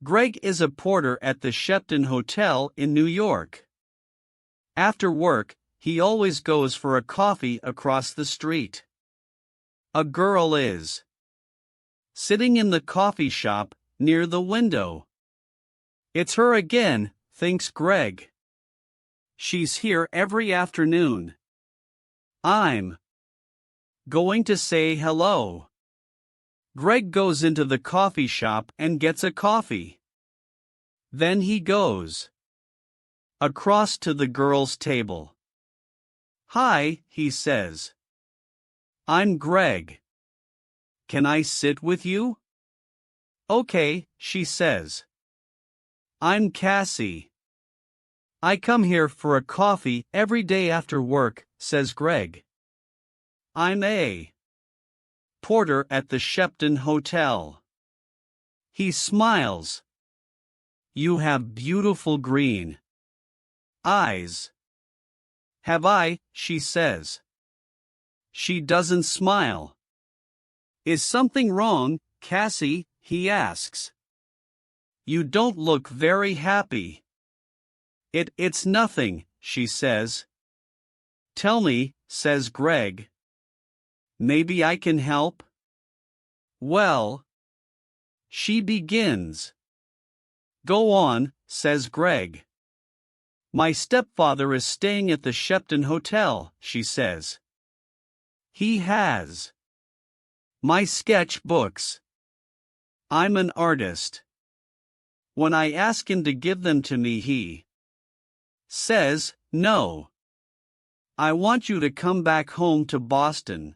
Greg is a porter at the Shepton Hotel in New York. After work, he always goes for a coffee across the street. A girl is sitting in the coffee shop near the window. It's her again, thinks Greg. She's here every afternoon. I'm going to say hello. Greg goes into the coffee shop and gets a coffee. Then he goes across to the girl's table. Hi, he says. I'm Greg. Can I sit with you? Okay, she says. I'm Cassie. I come here for a coffee every day after work, says Greg. I'm a porter at the Shepton Hotel. He smiles. You have beautiful green eyes. Have I? She says. She doesn't smile. Is something wrong, Cassie? He asks. You don't look very happy. It's nothing, she says. Tell me, says Greg. Maybe I can help? Well, she begins. Go on, says Greg. My stepfather is staying at the Shepton Hotel, she says. He has my sketchbooks. I'm an artist. When I ask him to give them to me, he says, no. I want you to come back home to Boston.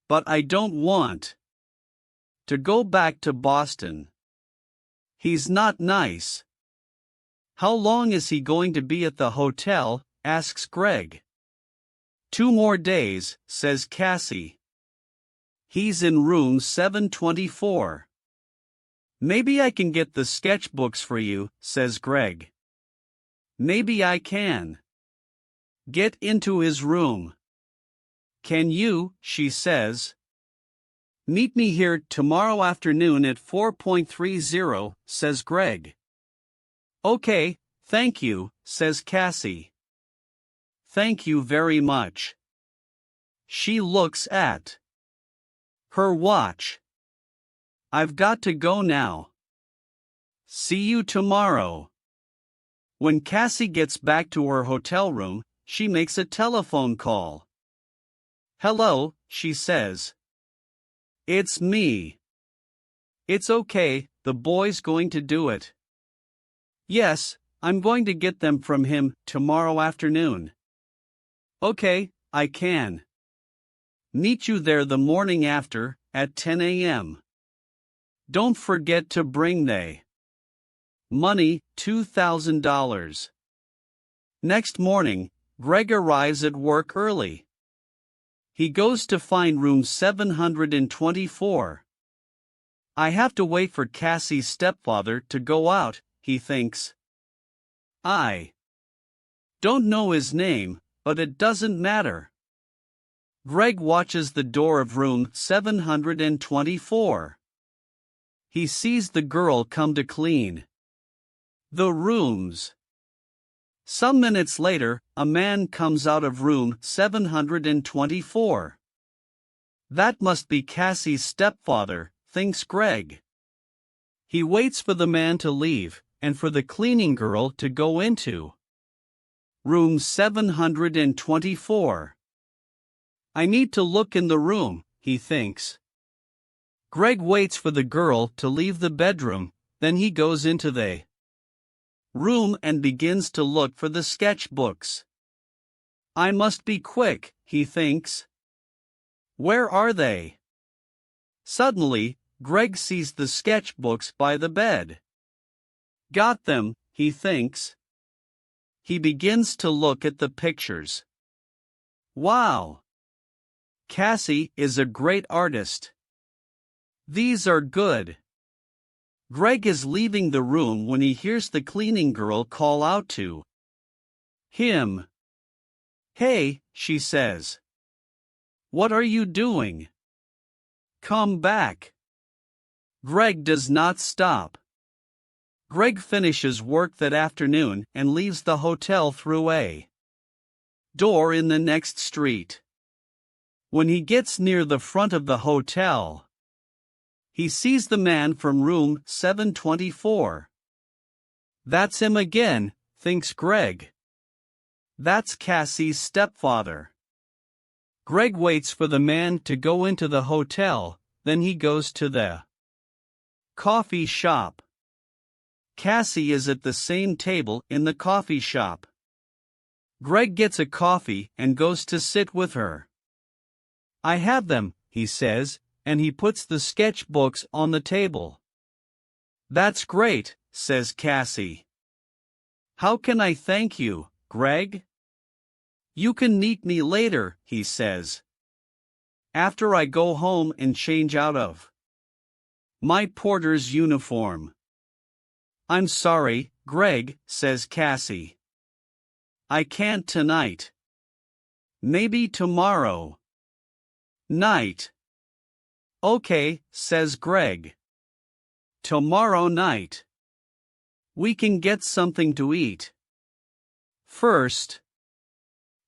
But I don't want to go back to Boston. He's not nice. How long is he going to be at the hotel? Asks Greg. 2 more days, says Cassie. He's in room 724. Maybe I can get the sketchbooks for you, says Greg. Maybe I can get into his room. Can you? She says. Meet me here tomorrow afternoon at 4:30, says Greg. Okay, thank you, says Cassie. Thank you very much. She looks at her watch. I've got to go now. See you tomorrow. When Cassie gets back to her hotel room, she makes a telephone call. Hello, she says. It's me. It's okay, the boy's going to do it. Yes, I'm going to get them from him tomorrow afternoon. Okay, I can meet you there the morning after, at 10 a.m. Don't forget to bring the money, $2,000. Next morning, Greg arrives at work early. He goes to find room 724. I have to wait for Cassie's stepfather to go out, he thinks. I don't know his name, but it doesn't matter. Greg watches the door of room 724. He sees the girl come to clean the rooms. Some minutes later, a man comes out of room 724. That must be Cassie's stepfather, thinks Greg. He waits for the man to leave, and for the cleaning girl to go into room 724. I need to look in the room, he thinks. Greg waits for the girl to leave the bedroom, then he goes into the room and begins to look for the sketchbooks. I must be quick, he thinks. Where are they? Suddenly, Greg sees the sketchbooks by the bed. Got them, he thinks. He begins to look at the pictures. Wow! Cassie is a great artist. These are good. Greg is leaving the room when he hears the cleaning girl call out to him. Hey, she says. What are you doing? Come back. Greg does not stop. Greg finishes work that afternoon and leaves the hotel through a door in the next street. When he gets near the front of the hotel, he sees the man from room 724. That's him again, thinks Greg. That's Cassie's stepfather. Greg waits for the man to go into the hotel, then he goes to the coffee shop. Cassie is at the same table in the coffee shop. Greg gets a coffee and goes to sit with her. I have them, he says, and he puts the sketchbooks on the table. That's great, says Cassie. How can I thank you, Greg? You can meet me later, he says. After I go home and change out of my porter's uniform. I'm sorry, Greg, says Cassie. I can't tonight. Maybe tomorrow night. Okay, says Greg. Tomorrow night. We can get something to eat first.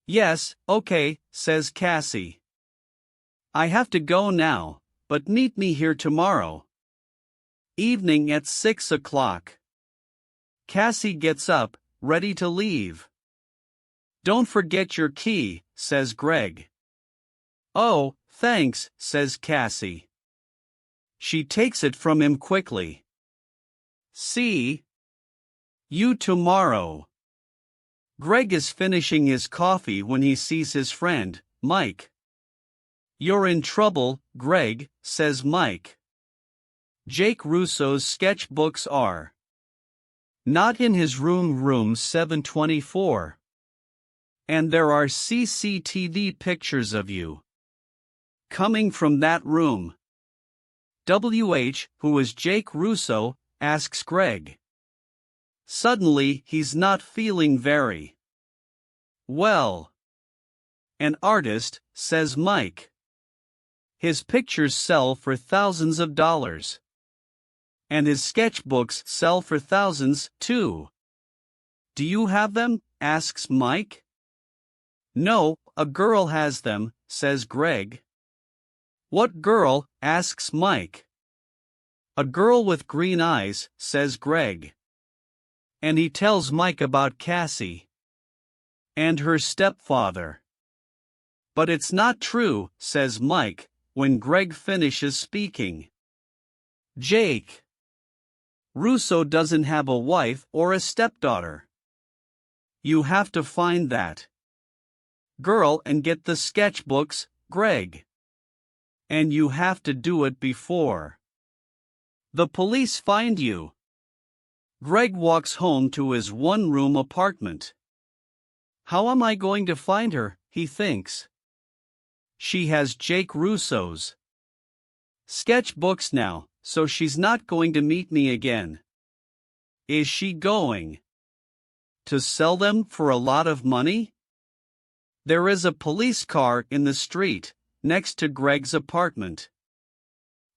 Yes, okay, says Cassie. I have to go now, but meet me here tomorrow evening at 6 o'clock. Cassie gets up, ready to leave. Don't forget your key, says Greg. Oh, thanks, says Cassie. She takes it from him quickly. See you tomorrow. Greg is finishing his coffee when he sees his friend, Mike. You're in trouble, Greg, says Mike. Jake Russo's sketchbooks are not in his room 724. And there are CCTV pictures of you coming from that room. WH, who is Jake Russo, asks Greg. Suddenly he's not feeling very well. An artist, says Mike. His pictures sell for thousands of dollars. And his sketchbooks sell for thousands, too. Do you have them? Asks Mike. No, a girl has them, says Greg. What girl? Asks Mike. A girl with green eyes, says Greg. And he tells Mike about Cassie and her stepfather. But it's not true, says Mike, when Greg finishes speaking. Jake Russo doesn't have a wife or a stepdaughter. You have to find that girl and get the sketchbooks, Greg. And you have to do it before the police find you. Greg walks home to his one-room apartment. How am I going to find her, he thinks. She has Jake Russo's sketchbooks now, so she's not going to meet me again. Is she going to sell them for a lot of money? There is a police car in the street, next to Greg's apartment.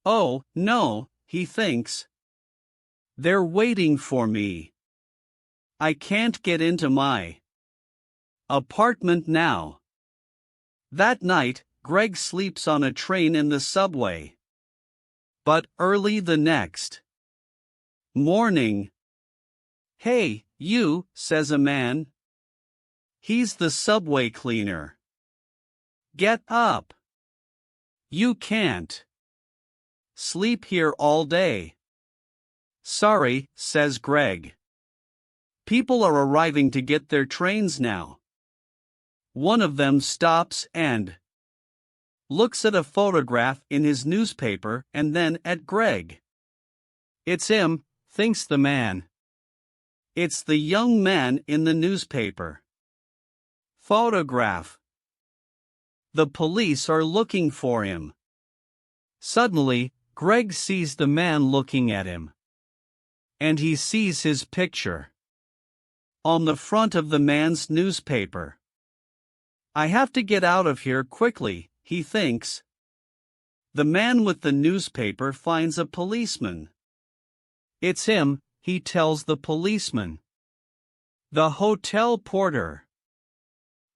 Oh, no, he thinks. They're waiting for me. I can't get into my apartment now. That night, Greg sleeps on a train in the subway. But early the next morning. Hey, you, says a man. He's the subway cleaner. Get up. You can't sleep here all day. Sorry, says Greg. People are arriving to get their trains now. One of them stops and looks at a photograph in his newspaper and then at Greg. It's him, thinks the man. It's the young man in the newspaper photograph. The police are looking for him. Suddenly, Greg sees the man looking at him. And he sees his picture on the front of the man's newspaper. I have to get out of here quickly, he thinks. The man with the newspaper finds a policeman. It's him, he tells the policeman. The hotel porter.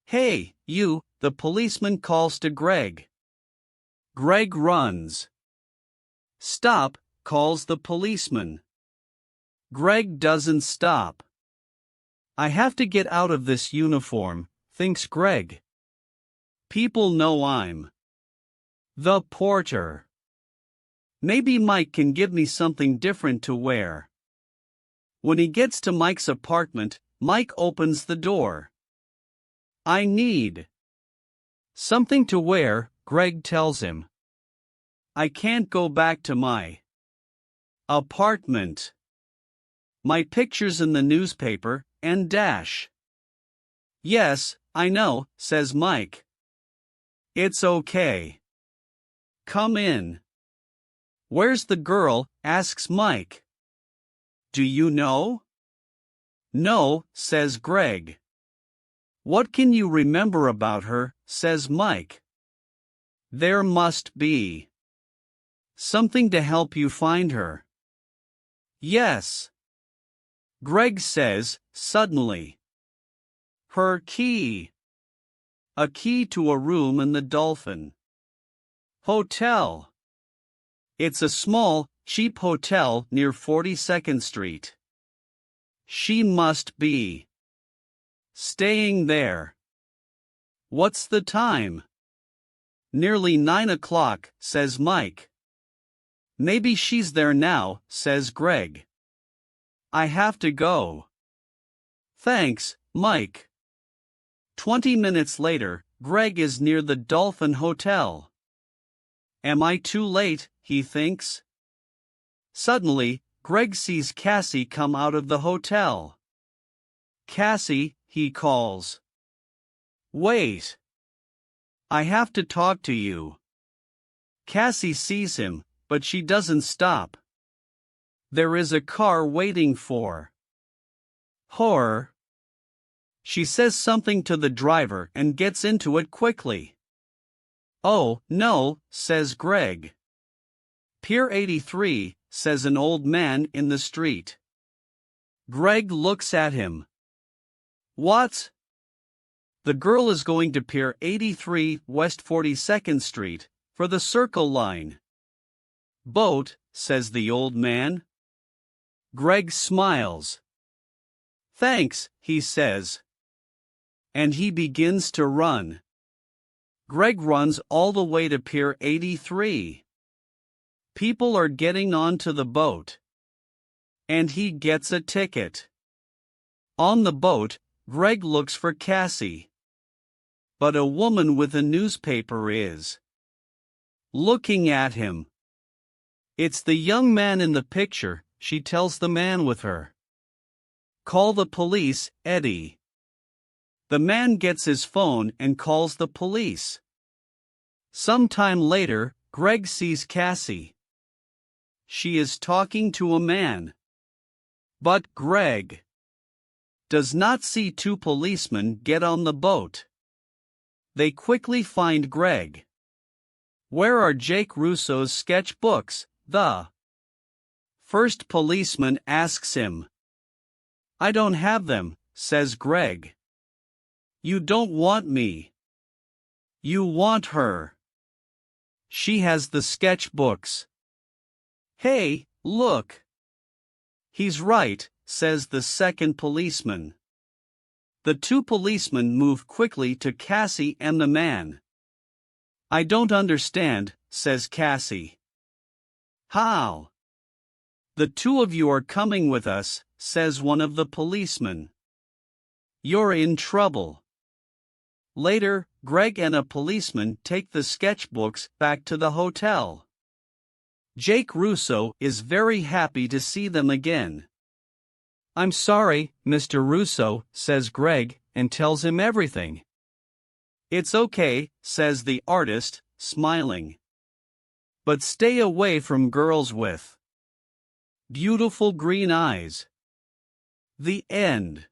Hey, you, the policeman calls to Greg. Greg runs. Stop, calls the policeman. Greg doesn't stop. I have to get out of this uniform, thinks Greg. People know I'm the porter. Maybe Mike can give me something different to wear. When he gets to Mike's apartment, Mike opens the door. I need something to wear, Greg tells him. I can't go back to my apartment. My picture's in the newspaper, and dash. Yes, I know, says Mike. It's okay. Come in. Where's the girl? Asks Mike. Do you know? No, says Greg. What can you remember about her? Says Mike. There must be something to help you find her. Yes. Greg says, suddenly. Her key. A key to a room in the Dolphin Hotel. It's a small, cheap hotel near 42nd Street. She must be staying there. What's the time? Nearly 9 o'clock, says Mike. Maybe she's there now, says Greg. I have to go. Thanks, Mike. 20 minutes later, Greg is near the Dolphin Hotel. Am I too late, he thinks. Suddenly, Greg sees Cassie come out of the hotel. Cassie, he calls. Wait. I have to talk to you. Cassie sees him, but she doesn't stop. There is a car waiting for her. She says something to the driver and gets into it quickly. Oh, no, says Greg. Pier 83, says an old man in the street. Greg looks at him. What? The girl is going to Pier 83 West 42nd Street, for the Circle Line. Boat, says the old man. Greg smiles. Thanks, he says. And he begins to run. Greg runs all the way to Pier 83. People are getting onto the boat. And he gets a ticket. On the boat, Greg looks for Cassie. But a woman with a newspaper is looking at him. It's the young man in the picture, she tells the man with her. Call the police, Eddie. The man gets his phone and calls the police. Sometime later, Greg sees Cassie. She is talking to a man. But Greg does not see two policemen get on the boat. They quickly find Greg. Where are Jake Russo's sketchbooks? The first policeman asks him. I don't have them, says Greg. You don't want me. You want her. She has the sketchbooks. Hey, look. He's right, says the second policeman. The two policemen move quickly to Cassie and the man. I don't understand, says Cassie. How? The two of you are coming with us, says one of the policemen. You're in trouble. Later, Greg and a policeman take the sketchbooks back to the hotel. Jake Russo is very happy to see them again. I'm sorry, Mr. Russo, says Greg, and tells him everything. It's okay, says the artist, smiling. But stay away from girls with beautiful green eyes. The end.